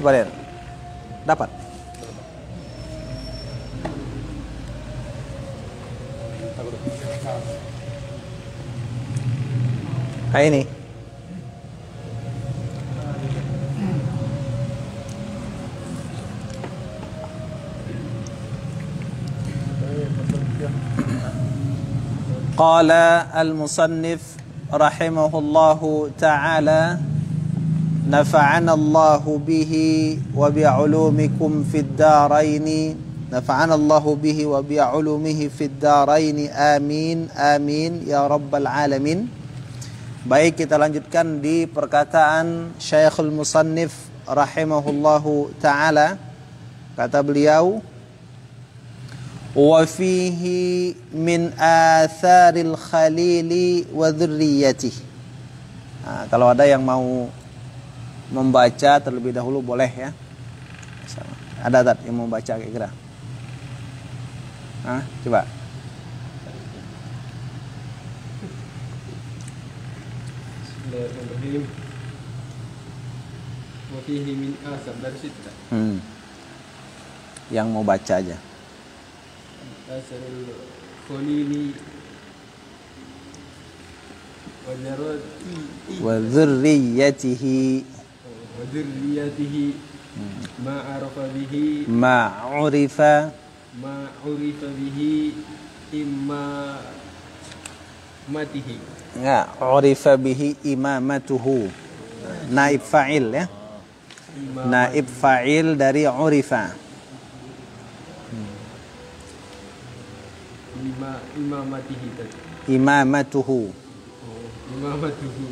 Coba lihat. Dapat. Kayak ini. Qala al-musannif rahimahullahu ta'ala nafa'ana Allahu bihi wa bi'ulumikum fid daraini nafa'ana Allahu bihi wa bi'ulumihi fid daraini amin amin ya rabbal alamin. Baik, kita lanjutkan di perkataan Syekhul Musannif rahimahullahu ta'ala. Kata beliau, wa fihi min atharil khalili wa dzurriyyatihi. Nah, kalau ada yang mau membaca terlebih dahulu boleh ya. Ada yang mau baca kira-kira? Coba. Bismillahirrahmanirrahim. Wa fihi min athar, dari situ. Yang mau baca aja. Asarul khalili wa dzurriyyatihi ma'arifa bihi imamatihi. Enggak, urifa bihi imamatuhu. Naib fa'il ya. Naib fa'il dari urifa. Imamatihi tadi. Imamatuhu. Imamatuhu.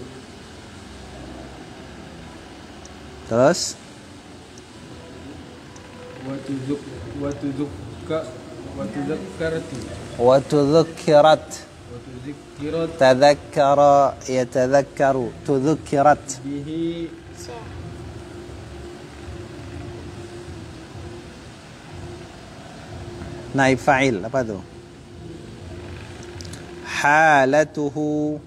Terus wa tudhakkarat. Tadhakkara yatadhakkaru. Tudhakkarat. Bihi naib fa'il apa tuh? Halatuhu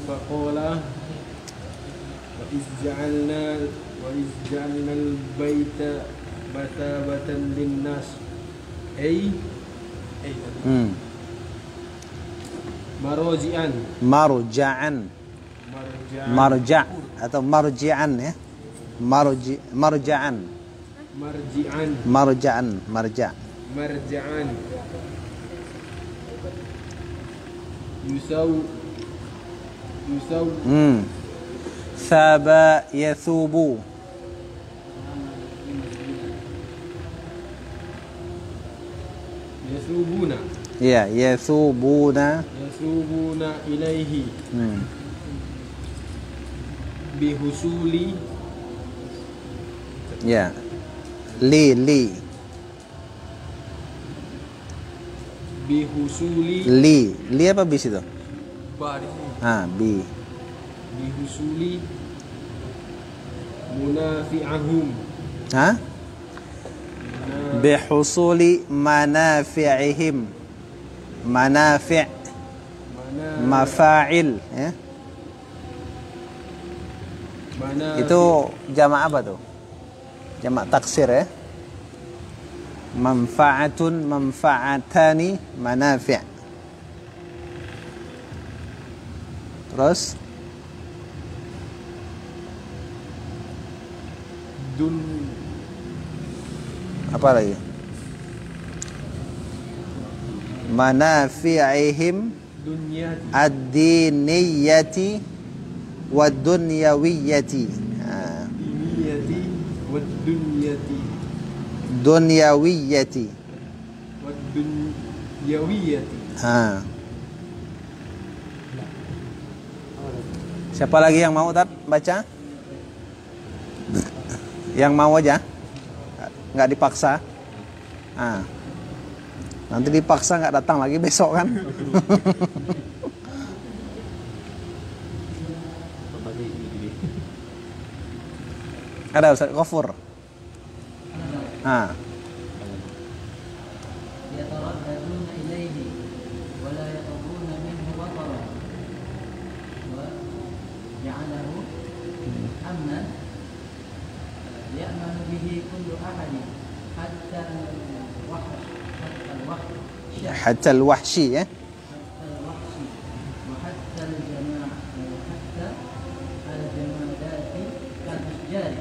faqala wa izja'alna al-baita mathabatan lin-nas marja' atau marji'an ya. Marja'an Thaba yathubu. Yasubuna. Ya, yasubuna ilaihi. Bihusuli. Ya. Li. Bihusuli. Li apa bis itu? Bi. Bihusuli munafi'ahum. Bihusuli manafi'ihim. Manafi' mafa'il ya. Itu jamak apa tuh? Jamak taksir ya. Manfa'atun, manfa'atani, manafi'. Terus apa lagi? Manafi'ihim ad-diniyati wad-dunyawiyyati. Dunyawiyyati. Siapa lagi yang mau baca? Yang mau aja, nggak dipaksa. Nanti dipaksa nggak datang lagi besok kan? Ada Ustaz Ghafur. يترددون إليه ولا يطلبون منه بطرا وجعله أمنا يأمن به كل أحد حتى الوحش Hatta al-wahshi ya. حتى الوحش وحتى الجماعة وحتى الجمادات كالأشجار.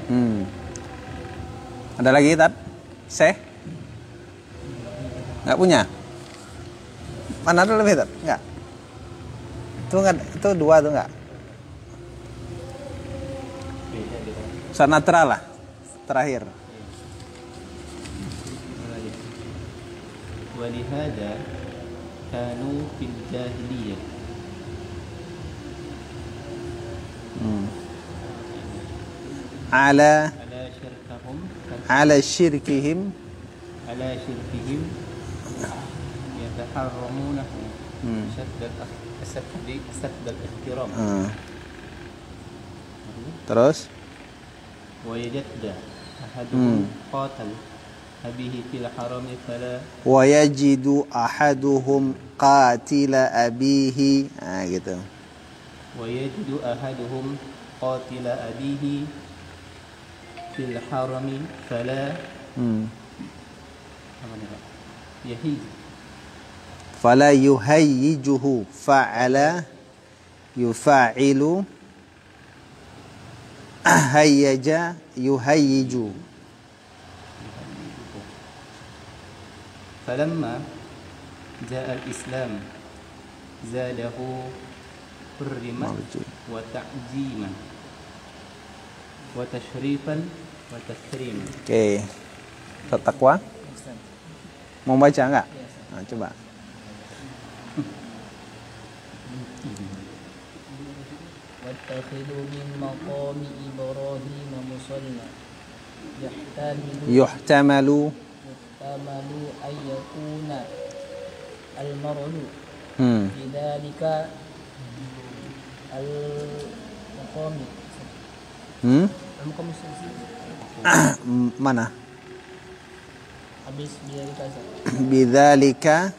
Ada lagi Tat? Syekh? Nggak punya? Mana ada lebih Tat? Nggak? Itu nggak, itu dua tuh nggak? Sanatra lah terakhir. ولهذا كانوا في الجاهلية على على شركهم على شركهم يتحرمونه أشد الاحترام. Terus ويجد أحدهم قاتل أبيه في الحرم فلا ويجد أحدهم قاتل أبيه gitu. ويجد أحدهم قاتل أبيه في الحرم فلا يهيج فلا يهيجه فعل يفاعل هيج يهيج. فلما جاء الإسلام زاده حرمة وتعظيما وتشريفا وتكريما. Oke. Takwa? Mau baca enggak? Nah, coba. واتخذوا من مقام إبراهيم مصلى يحتمل أن يكون المرء بذلك المقام. Mana? Habis bidzalika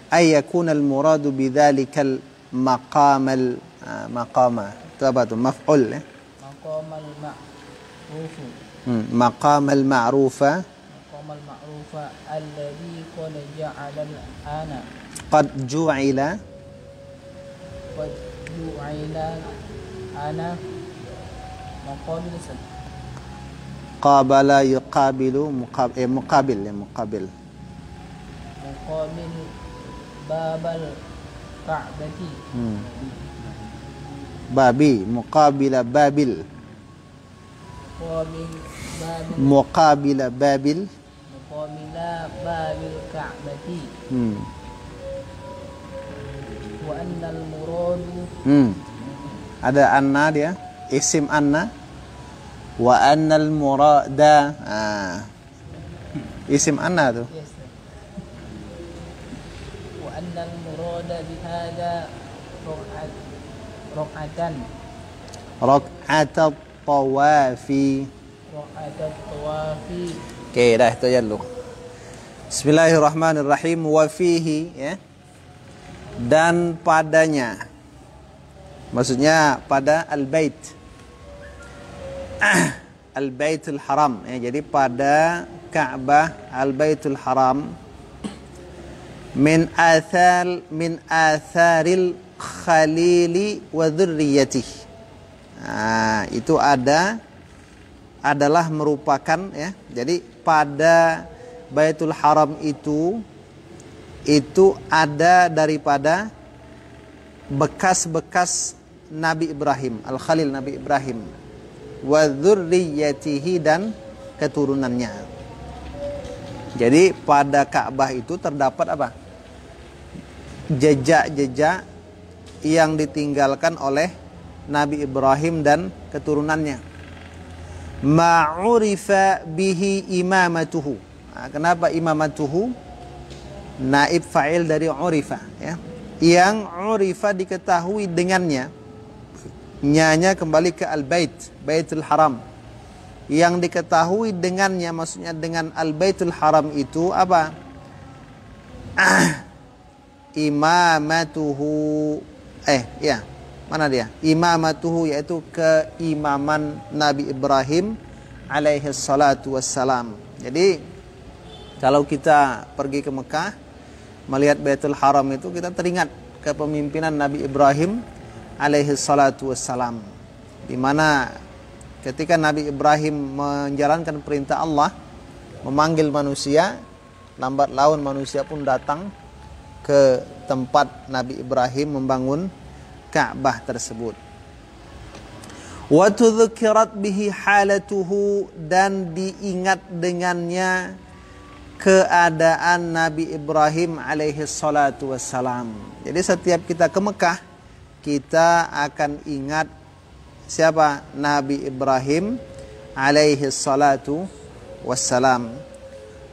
ayakun al-muradu bidzalika al-maqam maqama. Itu apa tuh? Maf'ul ya? Maqam al-ma'ruf. Maqam al-ma'rufa. Maqam al-ma'rufa alladhi qad ja'ala al-ana. Qad ju'ila ana maqabil sad. Qabala yuqabilu muqabil ya muqabil. Muqabil babal ka'bati. Babi muqabila babil. Muqabila babil. Muqabila babil ka'bati. Wa annal muradu. Ada anna dia, isim anna. Wa annal murada. Isim anna tuh. Yes. Wa annal murada bihada rok'atan tawafi. Oke, dah itu aja dulu. Bismillahirrahmanirrahim. Wa fihi ya. Dan padanya. Maksudnya pada al-bait. Al-baitul haram ya. Jadi pada Ka'bah al-baitul haram min atharil khalili wa dzurriyyatih. Itu adalah merupakan ya. Jadi pada Baitul Haram itu ada daripada bekas-bekas Nabi Ibrahim, Al-Khalil Nabi Ibrahim, wa dzurriyyatihi dan keturunannya. Jadi pada Ka'bah itu terdapat apa? Jejak-jejak yang ditinggalkan oleh Nabi Ibrahim dan keturunannya. Ma'urifa bihi imamatuhu. Kenapa imamatuhu? Naib fa'il dari urifa ya. Yang urifa diketahui dengannya. Nyanya kembali ke al-bait, Baitul Haram. Yang diketahui dengannya, maksudnya dengan al-Baitul Haram itu apa? Imamatuhu. Ya, mana dia? Imamatuhu, yaitu keimaman Nabi Ibrahim alaihi salatu wassalam. Jadi kalau kita pergi ke Mekah melihat Baitul Haram itu, kita teringat kepemimpinan Nabi Ibrahim alaihi salatu wassalam, di mana ketika Nabi Ibrahim menjalankan perintah Allah memanggil manusia, lambat laun manusia pun datang ke tempat Nabi Ibrahim membangun Ka'bah tersebut. Wa tudzukirat bihi halatuhu, dan diingat dengannya keadaan Nabi Ibrahim alaihi salatu wassalam. Jadi setiap kita ke Mekah, kita akan ingat siapa? Nabi Ibrahim alaihi salatu wassalam.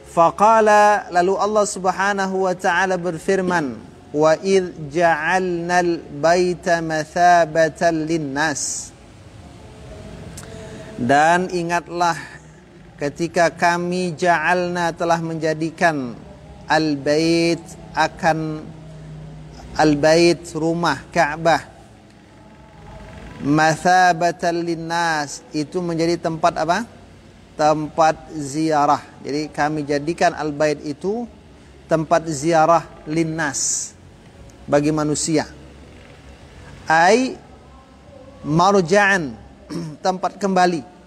Faqala, lalu Allah Subhanahu wa taala berfirman, wa id ja'alnal baita mathabatan linnas, dan ingatlah ketika kami ja'alna, telah menjadikan al-bait, akan al-bait rumah Ka'bah, mathabatan linnas, itu menjadi tempat apa? Tempat ziarah. Jadi kami jadikan al-bait itu tempat ziarah linnas, bagi manusia. Ai marja'an, tempat kembali.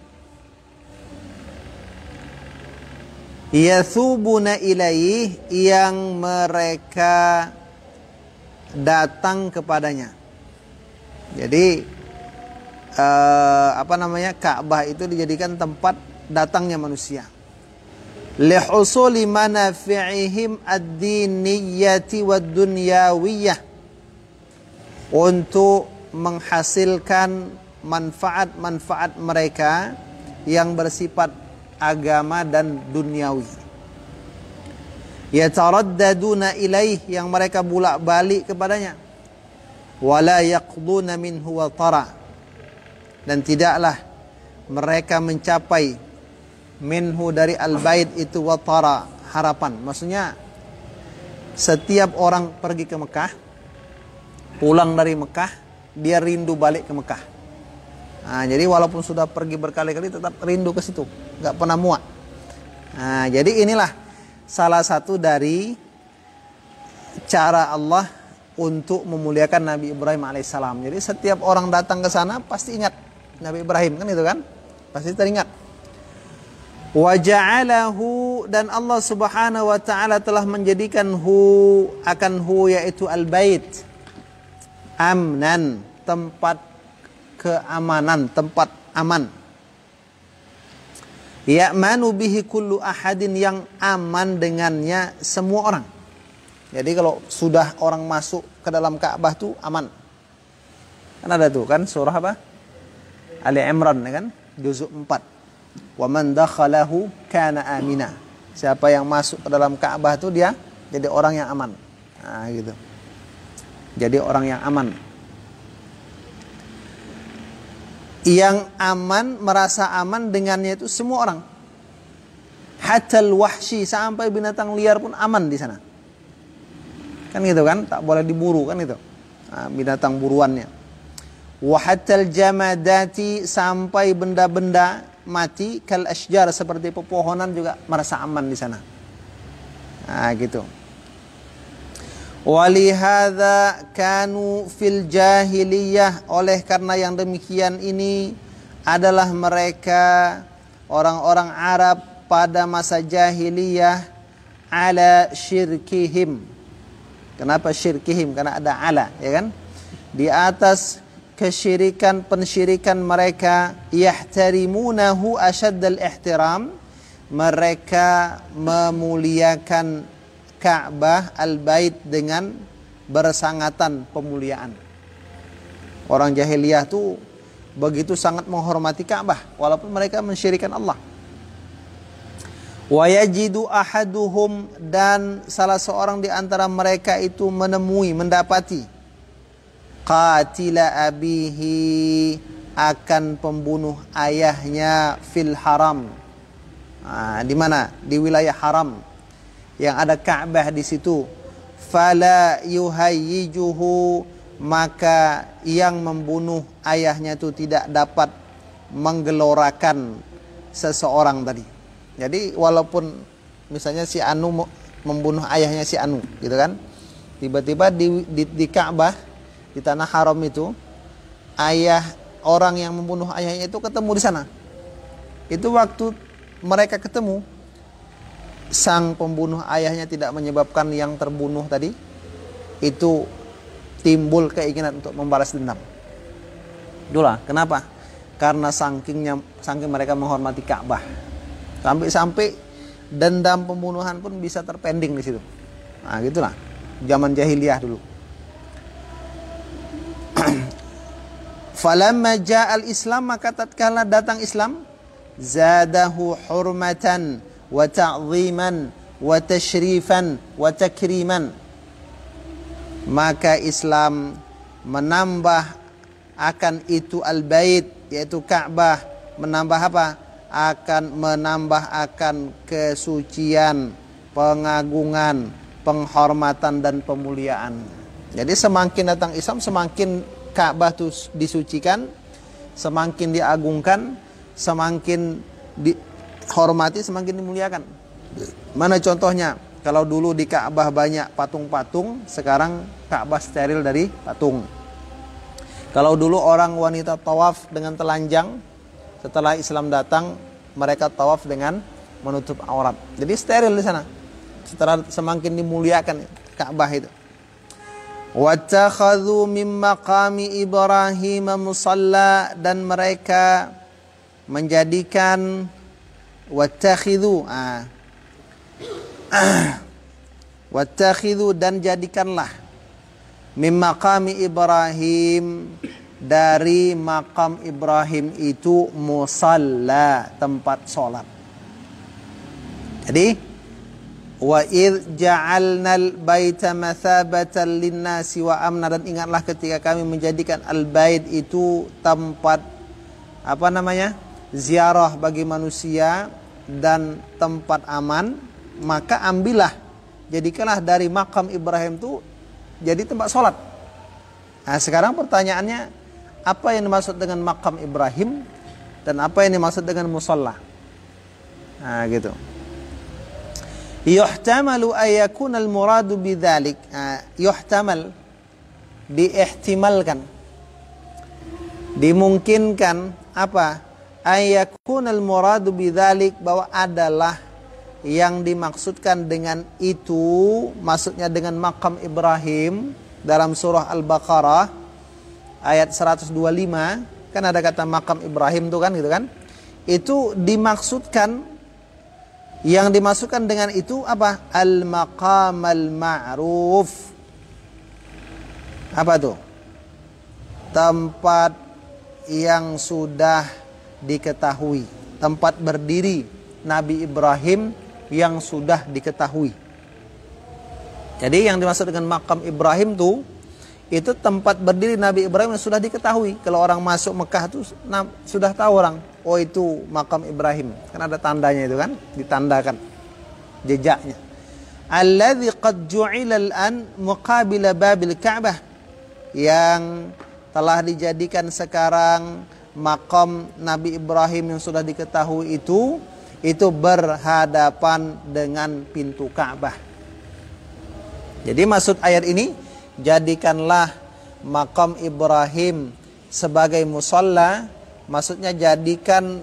Yathubuna ilaih, yang mereka datang kepadanya. Jadi Ka'bah itu dijadikan tempat datangnya manusia. Lihusuli manafi'ihim ad-diniyyati wad-dunyawiyah, untuk menghasilkan manfaat-manfaat mereka yang bersifat agama dan duniawi. Yataraddaduna ilaih, yang mereka bolak-balik kepadanya. Wala yaqduna minhu watara, dan tidaklah mereka mencapai minhu, dari al-bait itu, watara, harapan. Maksudnya setiap orang pergi ke Mekah, pulang dari Mekah, dia rindu balik ke Mekah. Nah, jadi walaupun sudah pergi berkali-kali tetap rindu ke situ, nggak pernah muak. Nah, jadi inilah salah satu dari cara Allah untuk memuliakan Nabi Ibrahim alaihissalam. Jadi setiap orang datang ke sana pasti ingat Nabi Ibrahim, kan itu kan? Pasti teringat. Wa ja'alahu, dan Allah Subhanahu wa taala telah menjadikan yaitu al-bait, amnan, tempat keamanan, tempat aman. Ya'manu bihi kullu ahadin, yang aman dengannya semua orang. Jadi kalau sudah orang masuk ke dalam Ka'bah tuh aman. Kan ada tuh kan surah apa? Ali Imran, kan? Juzuk 4. Wa man dakhalahu kana amina. Siapa yang masuk ke dalam Ka'bah tuh dia jadi orang yang aman. Nah, gitu. Jadi orang yang aman. Yang aman, merasa aman dengannya itu semua orang. Hatta al-wahshi, sampai binatang liar pun aman di sana. Kan gitu kan? Tak boleh diburu, kan itu. Nah, binatang buruannya. Wa hatta al-jamadati, sampai benda-benda mati, kal ashjar, seperti pepohonan juga merasa aman di sana. Nah, gitu. Walihadza kanu fil jahiliyah, oleh karena yang demikian ini adalah mereka orang-orang Arab pada masa jahiliyah, ala syirkihim. Kenapa syirkihim? Karena ada ala, ya kan? Di atas kesyirikan, pensyirikan mereka, yahtarimunahu asyaddal ihtiram, mereka memuliakan Ka'bah al-bait dengan bersangatan pemuliaan. Orang jahiliyah tuh begitu sangat menghormati Ka'bah walaupun mereka mensyirikan Allah. Wa yajidu ahaduhum, dan salah seorang di antara mereka itu menemui, mendapati qatila abihi, akan pembunuh ayahnya, fil haram. Nah, di mana? Di wilayah haram yang ada Ka'bah di situ. Fala yuhayyijuhu, maka yang membunuh ayahnya itu tidak dapat menggelorakan seseorang tadi. Jadi walaupun misalnya si Anu membunuh ayahnya si Anu gitu kan, tiba-tiba di Ka'bah, di tanah haram itu, ayah orang yang membunuh ayahnya itu ketemu di sana. Itu waktu mereka ketemu, sang pembunuh ayahnya tidak menyebabkan yang terbunuh tadi itu timbul keinginan untuk membalas dendam. Itulah kenapa? Karena saking mereka menghormati Ka'bah, sampai dendam pembunuhan pun bisa terpending di situ. Nah, gitulah zaman jahiliyah dulu. Falamma ja'al Islam, maka tatkala datang Islam, zadahu hurmatan wa ta'ziman wa tashrifan wa takriman. Maka Islam menambah akan itu al-bait, yaitu Ka'bah, menambah apa? Menambah akan kesucian, pengagungan, penghormatan dan pemuliaan. Jadi semakin datang Islam, semakin Ka'bah itu disucikan, semakin diagungkan, semakin dihormati, semakin dimuliakan. Mana contohnya? Kalau dulu di Ka'bah banyak patung-patung, sekarang Ka'bah steril dari patung. Kalau dulu orang wanita tawaf dengan telanjang, setelah Islam datang mereka tawaf dengan menutup aurat. Jadi steril di sana. Setelah semakin dimuliakan Ka'bah itu. Wattakhadhu min maqami Ibrahim musalla, dan mereka menjadikan wattakhidhu dan jadikanlah min maqami Ibrahim, dari makam Ibrahim itu musalla, tempat sholat. Jadi wa id ja'alnal baita mathabatan linnasi wa amna, dan ingatlah ketika kami menjadikan al-bait itu tempat ziarah bagi manusia dan tempat aman, maka jadikanlah dari makam Ibrahim itu jadi tempat sholat. Nah, sekarang pertanyaannya, apa yang dimaksud dengan makam Ibrahim dan apa yang dimaksud dengan musalla? Nah, gitu. Yuhtamalu ayakun al-muradu bidzalik. Yuhtamal, diihtimalkan, dimungkinkan apa? Ayakun al-muradu bidzalik, bahwa adalah yang dimaksudkan dengan itu, maksudnya dengan makam Ibrahim dalam surah Al-Baqarah ayat 125, kan ada kata makam Ibrahim tuh kan, gitu kan? Itu dimaksudkan, yang dimasukkan dengan itu apa? Al-maqam al-ma'ruf. Apa tuh? Tempat yang sudah diketahui, tempat berdiri Nabi Ibrahim yang sudah diketahui. Jadi yang dimaksud dengan makam Ibrahim tuh, itu tempat berdiri Nabi Ibrahim yang sudah diketahui. Kalau orang masuk Mekah tuh sudah tahu orang, oh itu makam Ibrahim. Kan ada tandanya itu kan, ditandakan jejaknya. Alladzi qad ju'ila al-an muqabila babil Ka'bah, yang telah dijadikan sekarang makam Nabi Ibrahim yang sudah diketahui itu berhadapan dengan pintu Ka'bah. Jadi maksud ayat ini, jadikanlah makam Ibrahim sebagai musalla, maksudnya jadikan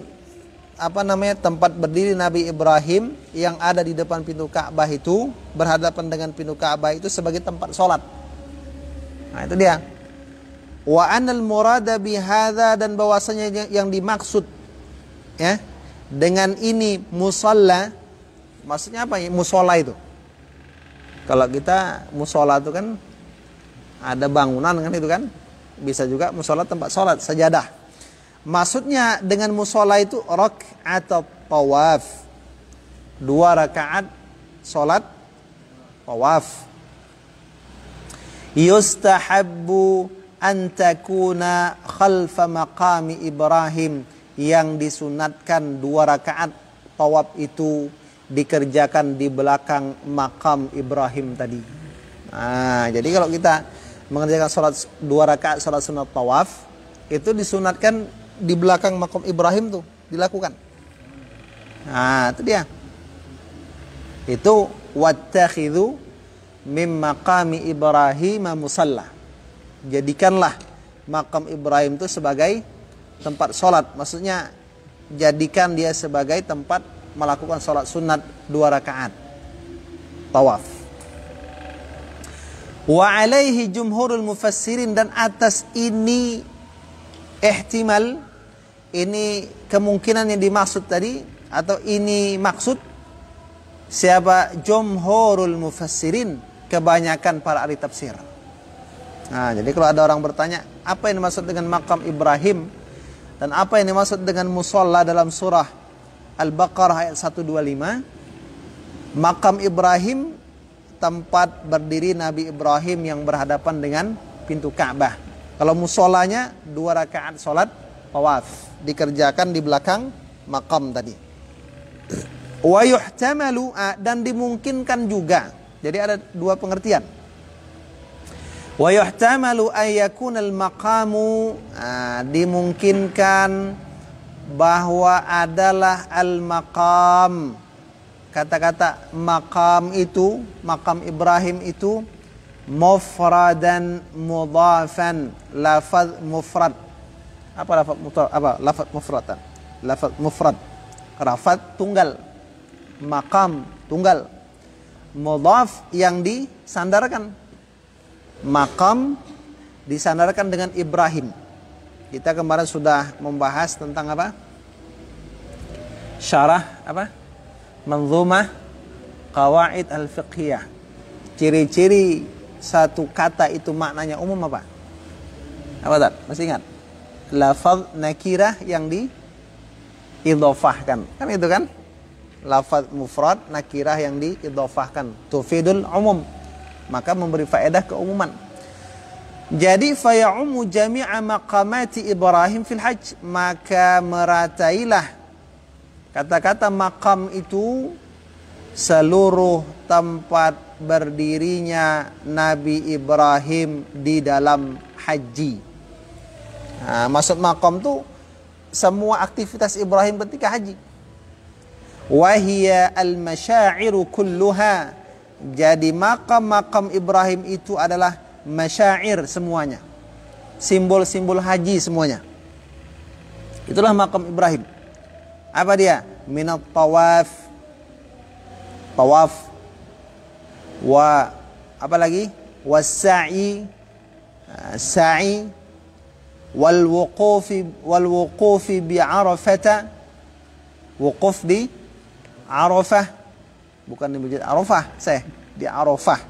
tempat berdiri Nabi Ibrahim yang ada di depan pintu Ka'bah itu, berhadapan dengan pintu Ka'bah itu sebagai tempat sholat. Nah, itu dia. Wa anal murada bihadza, dan bahwasanya yang dimaksud ya dengan ini musalla, maksudnya apa ya musola itu? Kalau kita musola itu kan ada bangunan kan, itu kan bisa juga musola tempat sholat, sajadah. Maksudnya dengan musola itu rakaat tawaf, 2 rakaat sholat tawaf. Yustahabbu an takuna khalfa maqami Ibrahim, yang disunatkan 2 rakaat tawaf itu dikerjakan di belakang makam Ibrahim tadi. Nah, jadi kalau kita mengerjakan sholat 2 rakaat sholat sunat tawaf, itu disunatkan di belakang makam Ibrahim tuh dilakukan. Nah, itu dia. Itu wattakhidhu mim maqami Ibrahim musalla. Jadikanlah makam Ibrahim itu sebagai tempat sholat. Maksudnya jadikan dia sebagai tempat melakukan sholat sunat 2 rakaat tawaf. Wa alaihi jumhurul mufassirin, dan atas ini ihtimal, ini kemungkinan yang dimaksud tadi, atau ini maksud siapa? Jumhurul mufassirin, kebanyakan para ahli tafsir. Nah, jadi kalau ada orang bertanya apa yang dimaksud dengan makam Ibrahim dan apa yang dimaksud dengan musalla dalam surah Al-Baqarah ayat 125, makam Ibrahim tempat berdiri Nabi Ibrahim yang berhadapan dengan pintu Ka'bah. Kalau musallanya 2 rakaat salat tawaf dikerjakan di belakang makam tadi. Wa yuhtamalu, dan dimungkinkan juga. Jadi ada 2 pengertian. Wa yuhtamalu ayyakunal maqamu, dimungkinkan bahwa adalah al-maqam. Kata-kata maqam itu, maqam Ibrahim itu mufradan mudhafan, lafaz mufrad. Apa lafaz mufrad? Apa lafaz mufrad? Lafaz mufrad. Lafaz tunggal. Maqam tunggal. Mudhaf yang disandarkan. Maqam disandarkan dengan Ibrahim. Kita kemarin sudah membahas tentang apa? Syarah apa? Manzumah Qawaid al-Fiqhiyah. Ciri-ciri satu kata itu maknanya umum apa? Apa tak? Masih ingat? Lafaz nakirah yang diidhofahkan. Kan itu kan? Lafaz mufrad nakirah yang diidhofahkan. Tufidul umum. Maka memberi faedah keumuman. Jadi fayaumu jami'a maqamati Ibrahim fil hajj, maka meratailah kata-kata maqam itu seluruh tempat berdirinya Nabi Ibrahim di dalam haji. Nah, maksud maqam itu semua aktivitas Ibrahim ketika haji. Wahiya al-masyairu kulluha. Jadi makam-makam Ibrahim itu adalah masyair semuanya. Simbol-simbol haji semuanya. Itulah makam Ibrahim. Apa dia? Minat tawaf. Tawaf. Wa apa lagi? Was-sa'i. Sa'i. Wal wuqufi bi Arafata. Wukuf di Arafah. Bukan di Masjid Arafah, di Arafah.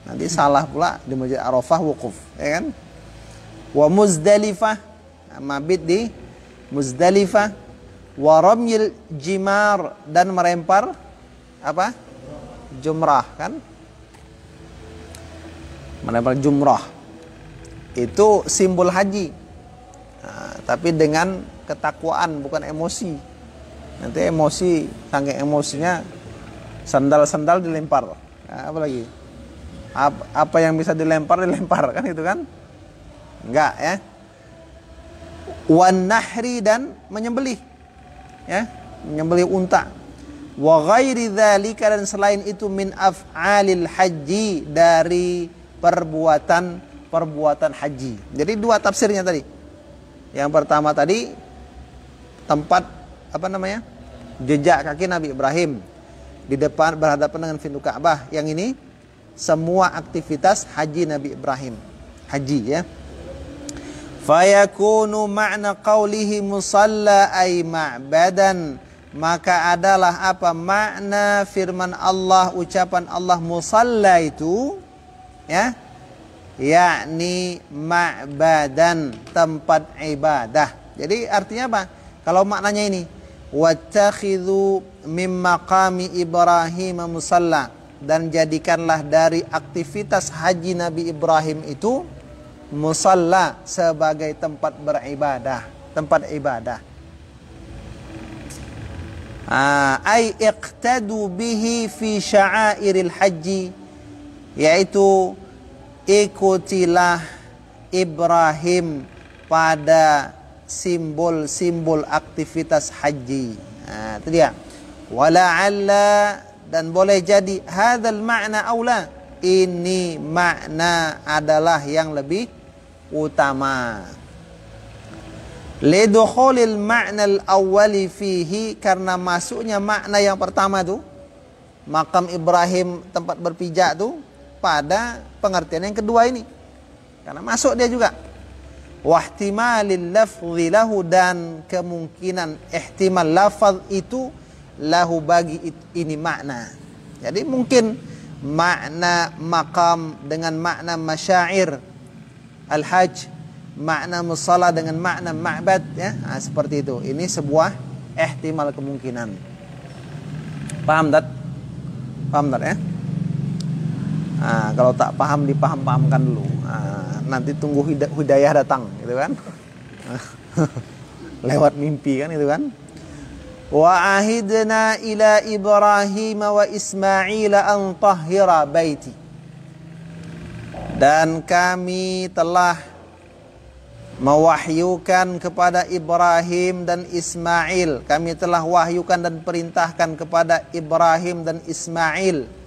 Nanti salah pula di Masjid Arafah wukuf, ya kan? Wa Muzdalifah, mabit di Muzdalifah. Wa ramyil jimar, dan merempar apa? Jumrah, kan? Melempar jumrah. Itu simbol haji. Tapi dengan ketakwaan, bukan emosi. Nanti emosi, saking emosinya sandal-sandal dilempar. Apa lagi? Apa yang bisa dilempar kan itu kan? Enggak ya. Wan nahri, dan menyembelih. Ya, menyembelih unta. Wa ghairi dzalika, dan selain itu min af'alil haji, dari perbuatan haji. Jadi 2 tafsirnya tadi. Yang pertama tadi tempat apa namanya? Jejak kaki Nabi Ibrahim di depan berhadapan dengan pintu Ka'bah. Yang ini semua aktivitas haji Nabi Ibrahim. Haji ya. Fayakunu ma'na qawlihi musalla ay ma'badan. Maka adalah apa makna firman Allah, ucapan Allah musalla itu ya, yakni ma'badan, tempat ibadah. Jadi artinya apa? Kalau maknanya ini, wattakhidhu mim maqami Ibrahim musalla, dan jadikanlah dari aktivitas haji Nabi Ibrahim itu musalla, sebagai tempat beribadah, tempat ibadah. Ay iqtadu bihi fi sya'airil haji, yaitu ikutilah Ibrahim pada simbol-simbol aktivitas haji. Nah, itu dia. Wala'alla, dan boleh jadi hadzal ma'na aula, ini makna adalah yang lebih utama. Lidukhulil ma'na al-awwali fihi, karena masuknya makna yang pertama tuh, makam Ibrahim tempat berpijak tuh, pada pengertian yang kedua ini. Karena masuk dia juga. Wahtimalil lafzi lahu, dan kemungkinan ihtimal lafaz itu lahu bagi ini makna. Jadi mungkin makna makam dengan makna masyair al-hajj, makna musalla dengan makna ma'bad, ya. Nah, seperti itu. Ini sebuah ihtimal kemungkinan. Paham tak? Paham tak ya? Nah, kalau tak paham dipaham-pahamkan dulu. Nah, nanti tunggu hidayah datang, gitu kan? Lewat mimpi kan, itu kan? Wa ahidna ila Ibrahim wa Ismail an tahhira baiti. Dan kami telah mewahyukan kepada Ibrahim dan Ismail. Kami telah wahyukan dan perintahkan kepada Ibrahim dan Ismail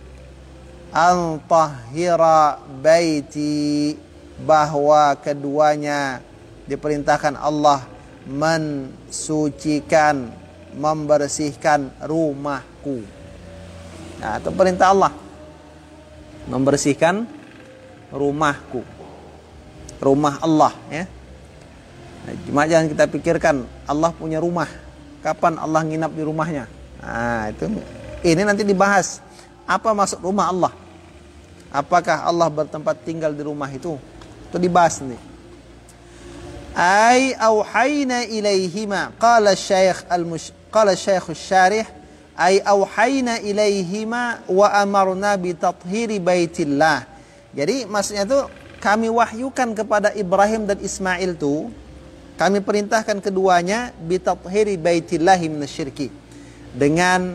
an tahhira baiti, bahwa keduanya diperintahkan Allah mensucikan, membersihkan rumahku. Nah, itu perintah Allah, membersihkan rumahku, rumah Allah, ya. Nah, cuma jangan kita pikirkan Allah punya rumah, kapan Allah nginap di rumahnya. Nah, itu ini nanti dibahas apa maksud rumah Allah. Apakah Allah bertempat tinggal di rumah itu? Itu dibahas nanti. Ai auhayna ilaihima, qala Syekh Syarih, ai auhayna ilaihima wa amarna bi tathhiri baitillah. Jadi maksudnya itu kami wahyukan kepada Ibrahim dan Ismail itu, kami perintahkan keduanya bi tathhiri baitillah minasyirki, dengan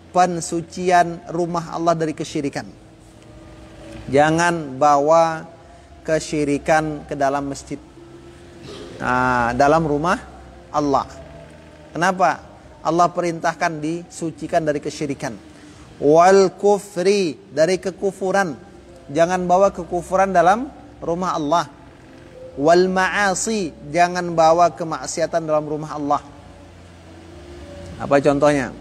pensucian rumah Allah dari kesyirikan. Jangan bawa kesyirikan ke dalam masjid, dalam rumah Allah. Kenapa? Allah perintahkan disucikan dari kesyirikan. Wal kufri, dari kekufuran. Jangan bawa kekufuran dalam rumah Allah. Wal ma'asi, jangan bawa kemaksiatan dalam rumah Allah. Apa contohnya?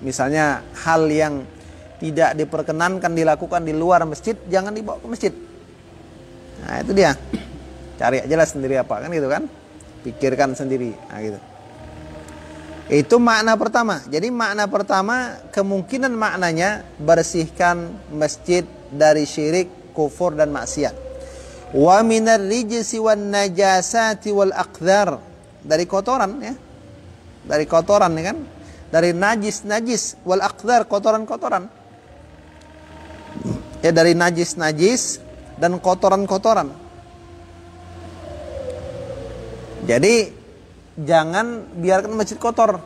Misalnya hal yang tidak diperkenankan dilakukan di luar masjid, jangan dibawa ke masjid. Nah, itu dia. Cari aja lah sendiri apa, kan gitu kan? Pikirkan sendiri. Nah, gitu. Itu makna pertama. Jadi makna pertama, kemungkinan maknanya bersihkan masjid dari syirik, kufur dan maksiat. Wa minar rijsi wan najasati wal aqdhar, dari kotoran, ya. Dari kotoran, ya kan? Dari najis wal aqdhar, kotoran-kotoran. Ya, dari najis dan kotoran-kotoran. Jadi jangan biarkan masjid kotor.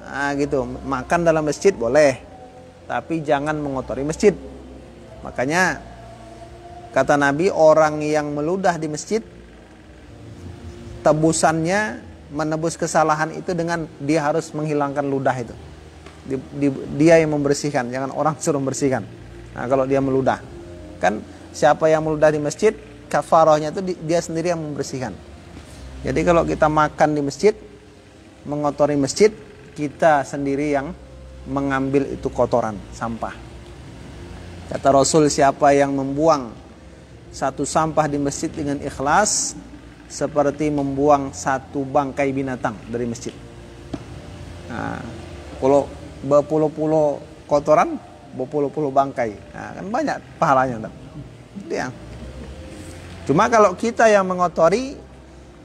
Nah, gitu. Makan dalam masjid boleh, tapi jangan mengotori masjid. Makanya kata Nabi, orang yang meludah di masjid, tebusannya menebus kesalahan itu dengan dia harus menghilangkan ludah itu. Dia yang membersihkan, jangan orang suruh membersihkan. Nah, kalau dia meludah, kan siapa yang meludah di masjid, kafarahnya itu dia sendiri yang membersihkan. Jadi kalau kita makan di masjid, mengotori masjid, kita sendiri yang mengambil itu kotoran, sampah. Kata Rasul, siapa yang membuang satu sampah di masjid dengan ikhlas, seperti membuang satu bangkai binatang dari masjid. Nah, kalau berpuluh-puluh kotoran, berpuluh-puluh bangkai, nah, kan banyak pahalanya. Ya. Cuma kalau kita yang mengotori,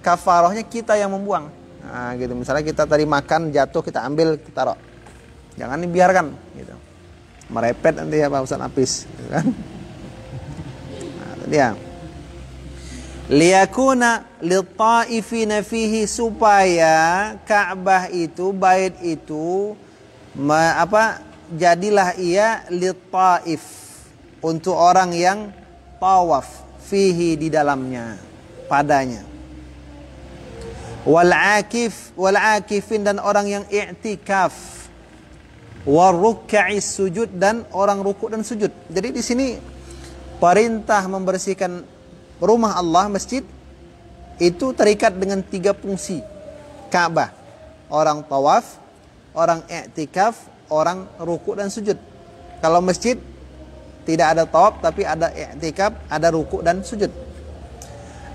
kafarahnya kita yang membuang. Nah, gitu. Misalnya kita tadi makan, jatuh, kita ambil, kita taruh. Jangan dibiarkan, gitu. Merepet nanti ya Pak Ustaz Apis, gitu kan? Nah, itu dia. Liyakuna lit-ta'ifina fihi, supaya Ka'bah itu, bait itu, jadilah ia lit-ta'if, untuk orang yang tawaf, fihi, di dalamnya, padanya. wal akifin dan orang yang i'tikaf, waruka'is sujud dan orang rukuk dan sujud. Jadi di sini perintah membersihkan rumah Allah, masjid, itu terikat dengan 3 fungsi. Ka'bah, orang tawaf, orang i'tikaf, orang rukuk dan sujud. Kalau masjid tidak ada tawaf tapi ada i'tikaf, ada rukuk dan sujud.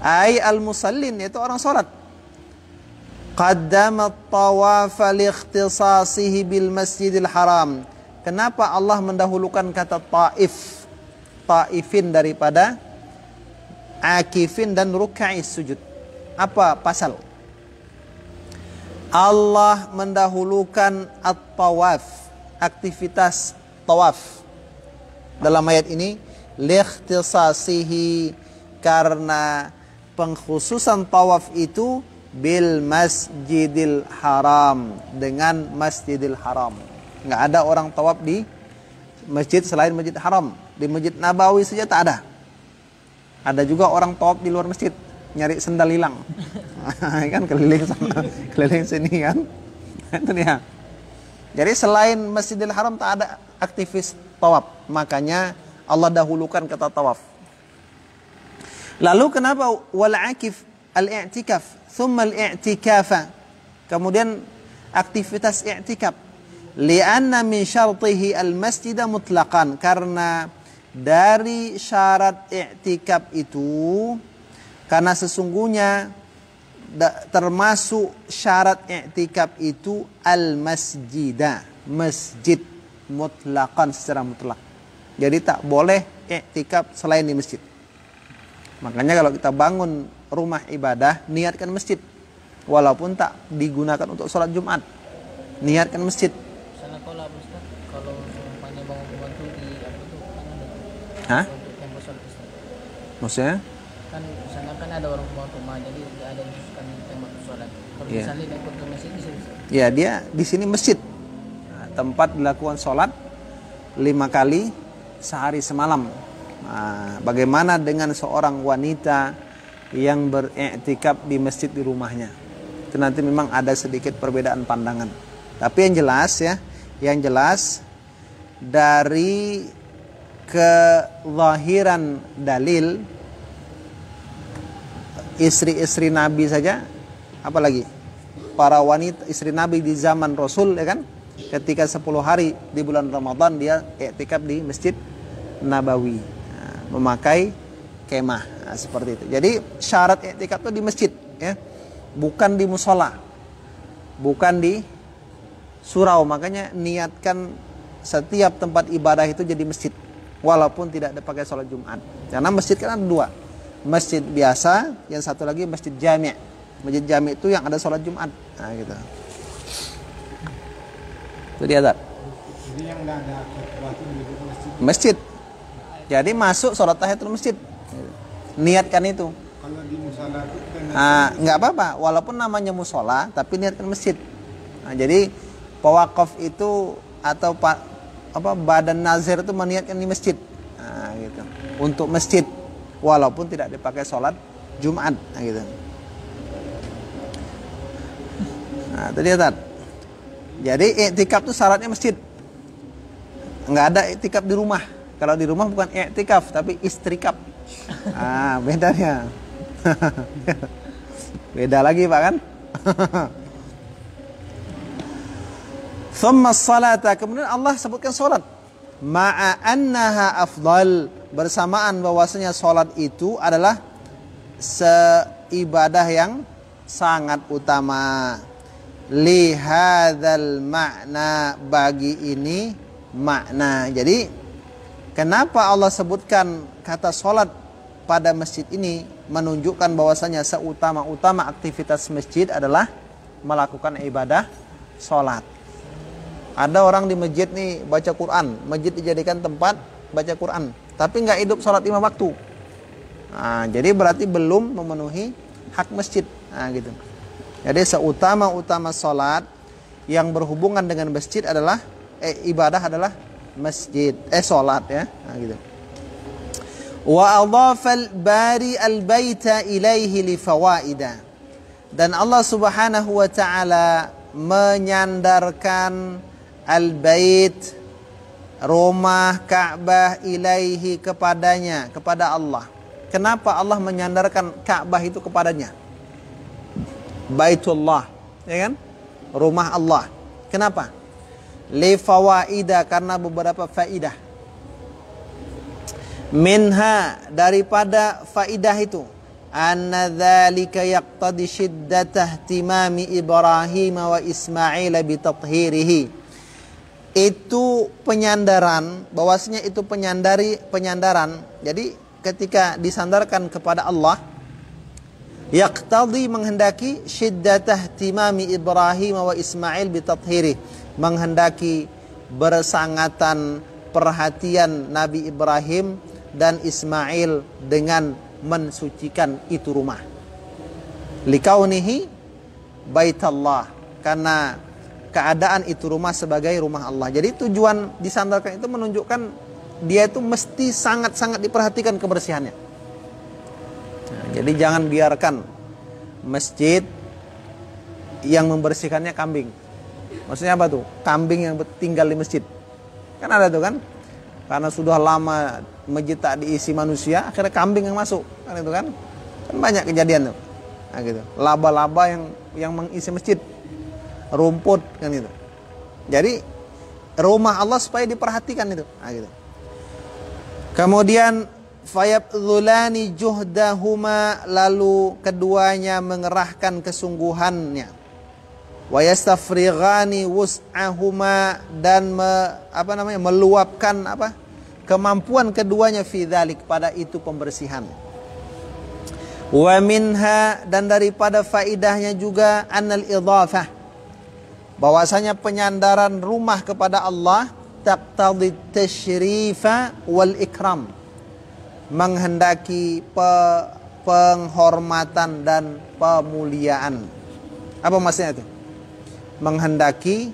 Ai al-musallin, yaitu orang salat. Qaddama at-tawafa li ikhtisasihi bil Masjidil Haram. Kenapa Allah mendahulukan kata taif, taifin daripada akifin dan ruka'is sujud? Apa pasal? Allah mendahulukan at-tawaf, aktivitas tawaf dalam ayat ini li ikhtisasihi, karena pengkhususan tawaf itu bil Masjidil Haram, dengan Masjidil Haram. Nggak ada orang tawaf di masjid selain Masjid Haram. Di Masjid Nabawi saja tak ada. Ada juga orang tawaf di luar masjid, nyari sendal hilang. Kan keliling sana, keliling sini kan. Itu dia. Jadi selain Masjidil Haram tak ada aktivis tawaf. Makanya Allah dahulukan kata tawaf. Lalu kenapa wal akif al-i'tikaf, thumma al-i'tikafa, kemudian aktivitas i'tikaf? Lianna min syartihi al-masjida mutlaqan, karena dari syarat i'tikaf itu, karena sesungguhnya termasuk syarat i'tikaf itu al-masjida, masjid, mutlaqan, secara mutlak. Jadi tak boleh i'tikaf selain di masjid. Makanya kalau kita bangun rumah ibadah, niatkan masjid. Walaupun tak digunakan untuk sholat Jumat, niatkan masjid. Sana kalau Ustaz, kalau umpamanya bangun rumah tuh di apa tuh kan ada. Hah? Untuk tembok sholat Ustaz. Maksudnya? Kan sana kan ada orang rumah, jadi ada yang khususkan tembok sholat. Kalau Iya. misalnya ikut ke masjid bisa. Ya, dia di sini masjid. Nah, tempat dilakukan sholat 5 kali sehari semalam. Nah, bagaimana dengan seorang wanita yang beriktikaf di masjid di rumahnya? Itu nanti memang ada sedikit perbedaan pandangan. Tapi yang jelas ya, yang jelas dari kezahiran dalil, istri-istri Nabi saja, apalagi para wanita istri Nabi di zaman Rasul, ya kan? Ketika 10 hari di bulan Ramadan dia iktikaf di Masjid Nabawi, memakai kemah, seperti itu. Jadi syarat i'tikaf itu di masjid, ya, bukan di musola, bukan di surau. Makanya niatkan setiap tempat ibadah itu jadi masjid, walaupun tidak dipakai sholat Jumat. Karena masjid kan ada 2, masjid biasa, yang satu lagi masjid jami'. Masjid jami' itu yang ada sholat Jumat. Nah, gitu. Itu dia, Tad. Jadi yang nggak ada waktu menuju ke masjid. Masjid. Jadi masuk sholat tahiyatul masjid. Niatkan itu. Kalau di musola itu kan Nggak apa-apa, walaupun namanya musola, tapi niatkan masjid. Nah, jadi pewakaf itu atau badan nazir itu meniatkan di masjid. Nah, gitu. Untuk masjid, walaupun tidak dipakai sholat Jumat. Nah, gitu. Nah, itu dia, Tad. Jadi i'tikaf itu syaratnya masjid. Nggak ada i'tikaf di rumah. Kalau di rumah bukan i'tikaf tapi istrikaf. Bedanya. Beda lagi, Pak, kan? Thumma salata, kemudian Allah sebutkan salat. Ma'a annaha afdal, bersamaan bahwasanya salat itu adalah seibadah yang sangat utama. Li hadzal makna, bagi ini makna. Jadi kenapa Allah sebutkan kata sholat pada masjid ini, menunjukkan bahwasanya seutama-utama aktivitas masjid adalah melakukan ibadah sholat. Ada orang di masjid nih baca Quran, masjid dijadikan tempat baca Quran, tapi nggak hidup sholat 5 waktu. Nah, jadi berarti belum memenuhi hak masjid. Nah, gitu. Jadi seutama-utama sholat yang berhubungan dengan masjid adalah ibadah adalah masjid, sholat, ya. Nah, gitu. Wa adhafal bari al-baita ilaihi li fawaida. Dan Allah Subhanahu wa taala menyandarkan al-bait, rumah Ka'bah, ilaihi, kepadanya, kepada Allah. Kenapa Allah menyandarkan Ka'bah itu kepadanya? Baitullah, ya kan? Rumah Allah. Kenapa? Li fawaida, karena beberapa faidah. Minha, daripada faidah itu, anna dzalika yaqtadi shiddatah ihtimami Ibrahim wa Ismail bi tathhirihi. Itu penyandaran, bahwasanya itu penyandaran. Jadi ketika disandarkan kepada Allah, yaqtadi, menghendaki, shiddatah ihtimami Ibrahim wa Ismail bi tathhirihi, menghendaki bersangatan perhatian Nabi Ibrahim dan Ismail dengan mensucikan itu rumah. Likaunihi baitallah, karena keadaan itu rumah sebagai rumah Allah. Jadi tujuan disandarkan itu menunjukkan dia itu mesti sangat-sangat diperhatikan kebersihannya. Nah, jadi jangan biarkan masjid yang membersihkannya kambing. Maksudnya apa tuh? Kambing yang tinggal di masjid. Kan ada tuh kan? Karena sudah lama masjid tak diisi manusia, akhirnya kambing yang masuk. Kan itu kan? Kan banyak kejadian tuh. Nah, gitu. Laba-laba yang mengisi masjid. Rumput kan itu. Jadi rumah Allah supaya diperhatikan itu. Nah, gitu. Kemudian fayabdzulani juhdahuma, lalu keduanya mengerahkan kesungguhannya. Wa yastafrighani wus'ahuma, dan meluapkan kemampuan keduanya fi dzalik, pada itu pembersihan. Wa minha, dan daripada faidahnya juga annal idhafah, bahwasanya penyandaran rumah kepada Allah taqtadi tasyrifa wal ikram, menghendaki penghormatan dan pemuliaan. Apa maksudnya itu? Menghendaki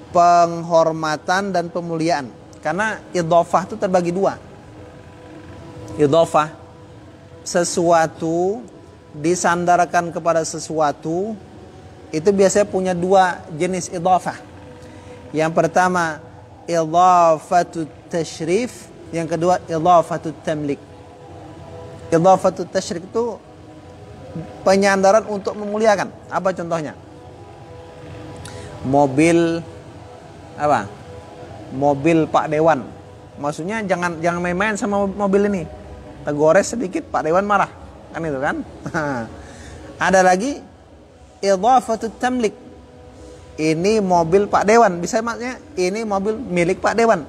penghormatan dan pemuliaan. Karena idhofah itu terbagi dua. Idhofah, sesuatu disandarkan kepada sesuatu, itu biasanya punya dua jenis idhofah. Yang pertama idhafatut tasyrif, yang kedua idhafatut tamlik. Idhafatut tasyrif itu penyandaran untuk memuliakan. Apa contohnya? Mobil mobil Pak Dewan. Maksudnya jangan main-main sama mobil ini. Tegores sedikit Pak Dewan marah. Kan itu kan? Ada lagi idhafatut tamlik. Ini mobil Pak Dewan, bisa maksudnya ini mobil milik Pak Dewan.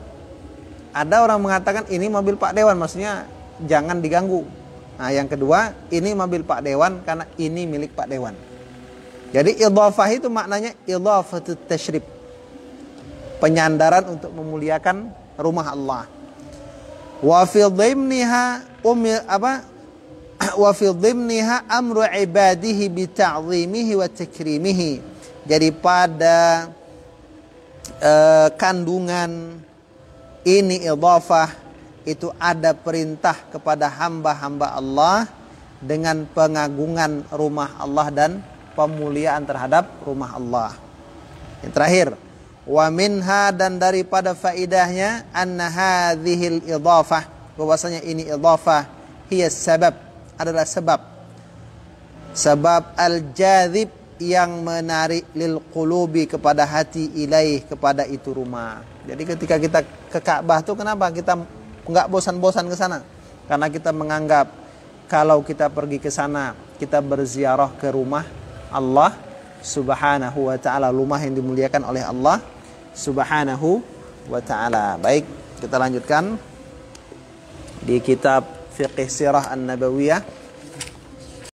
Ada orang mengatakan ini mobil Pak Dewan, maksudnya jangan diganggu. Nah, yang kedua, ini mobil Pak Dewan karena ini milik Pak Dewan. Jadi idhafah itu maknanya idhafatut tasyrif, penyandaran untuk memuliakan rumah Allah. Wa fi dhimniha wa fi dhimniha amru ibadihi bi ta'zimihi wa takrimihi. Jadi pada kandungan ini idhafah itu ada perintah kepada hamba-hamba Allah dengan pengagungan rumah Allah dan pemuliaan terhadap rumah Allah. Yang terakhir, wa minha, dan daripada faidahnya, anna hadhil idhafah, bahwasanya ini idhafah hiya sabab, adalah sebab al-jadhib, yang menarik lil qulubi, kepada hati, ilaih, kepada itu rumah. Jadi ketika kita ke Ka'bah tuh kenapa kita enggak bosan-bosan ke sana? Karena kita menganggap kalau kita pergi ke sana, kita berziarah ke rumah Allah Subhanahu wa ta'ala, rumah yang dimuliakan oleh Allah Subhanahu wa ta'ala. Baik, kita lanjutkan di kitab Fiqh Sirah An-Nabawiyah.